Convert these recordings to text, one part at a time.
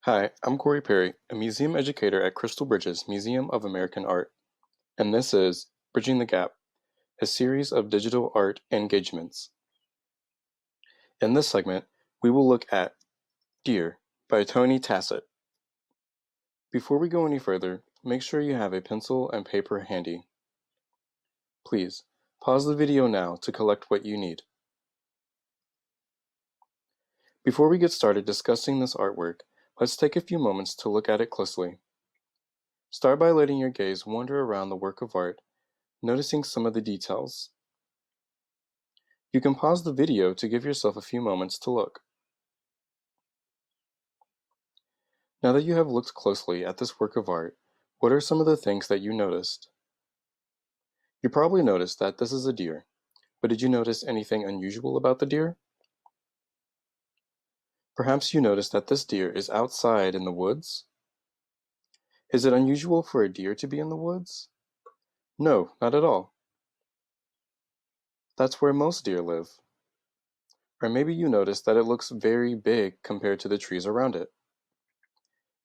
Hi, I'm Corey Perry, a museum educator at Crystal Bridges Museum of American Art, and this is Bridging the Gap, a series of digital art engagements. In this segment, we will look at Deer by Tony Tasset. Before we go any further, make sure you have a pencil and paper handy. Please, pause the video now to collect what you need. Before we get started discussing this artwork, let's take a few moments to look at it closely. Start by letting your gaze wander around the work of art, noticing some of the details. You can pause the video to give yourself a few moments to look. Now that you have looked closely at this work of art, what are some of the things that you noticed? You probably noticed that this is a deer, but did you notice anything unusual about the deer? Perhaps you noticed that this deer is outside in the woods? Is it unusual for a deer to be in the woods? No, not at all. That's where most deer live. Or maybe you noticed that it looks very big compared to the trees around it.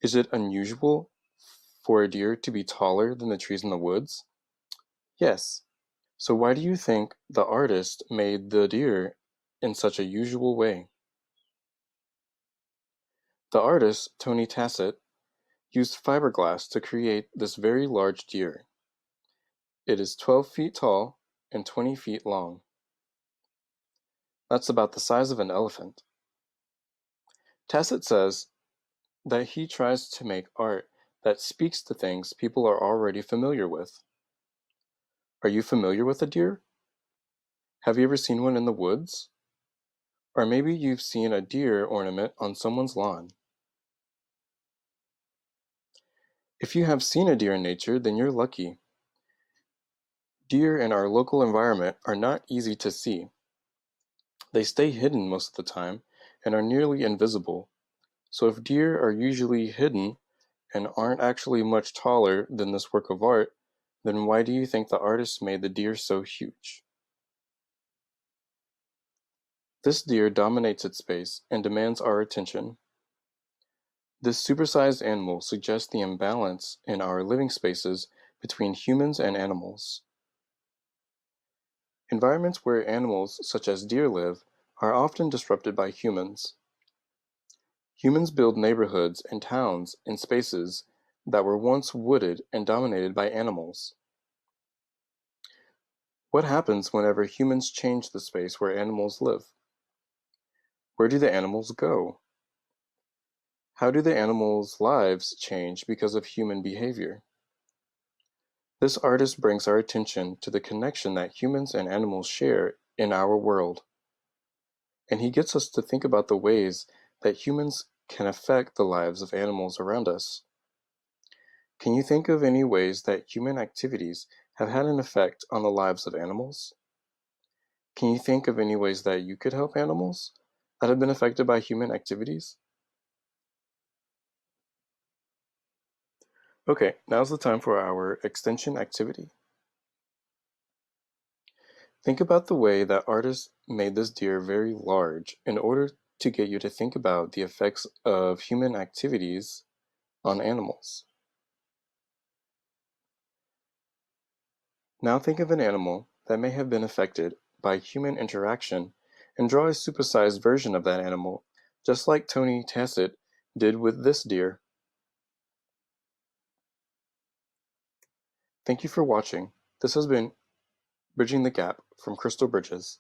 Is it unusual for a deer to be taller than the trees in the woods? Yes. So why do you think the artist made the deer in such a usual way? The artist, Tony Tasset, used fiberglass to create this very large deer. It is 12 feet tall and 20 feet long. That's about the size of an elephant. Tasset says that he tries to make art that speaks to things people are already familiar with. Are you familiar with a deer? Have you ever seen one in the woods? Or maybe you've seen a deer ornament on someone's lawn. If you have seen a deer in nature, then you're lucky. Deer in our local environment are not easy to see. They stay hidden most of the time and are nearly invisible. So if deer are usually hidden and aren't actually much taller than this work of art, then why do you think the artist made the deer so huge? This deer dominates its space and demands our attention. This supersized animal suggests the imbalance in our living spaces between humans and animals. Environments where animals, such as deer, live are often disrupted by humans. Humans build neighborhoods and towns in spaces that were once wooded and dominated by animals. What happens whenever humans change the space where animals live? Where do the animals go? How do the animals' lives change because of human behavior? This artist brings our attention to the connection that humans and animals share in our world. And he gets us to think about the ways that humans can affect the lives of animals around us. Can you think of any ways that human activities have had an effect on the lives of animals? Can you think of any ways that you could help animals that have been affected by human activities? Okay, now's the time for our extension activity. Think about the way that artists made this deer very large in order to get you to think about the effects of human activities on animals. Now think of an animal that may have been affected by human interaction and draw a supersized version of that animal, just like Tony Tasset did with this deer. Thank you for watching. This has been Bridging the Gap from Crystal Bridges.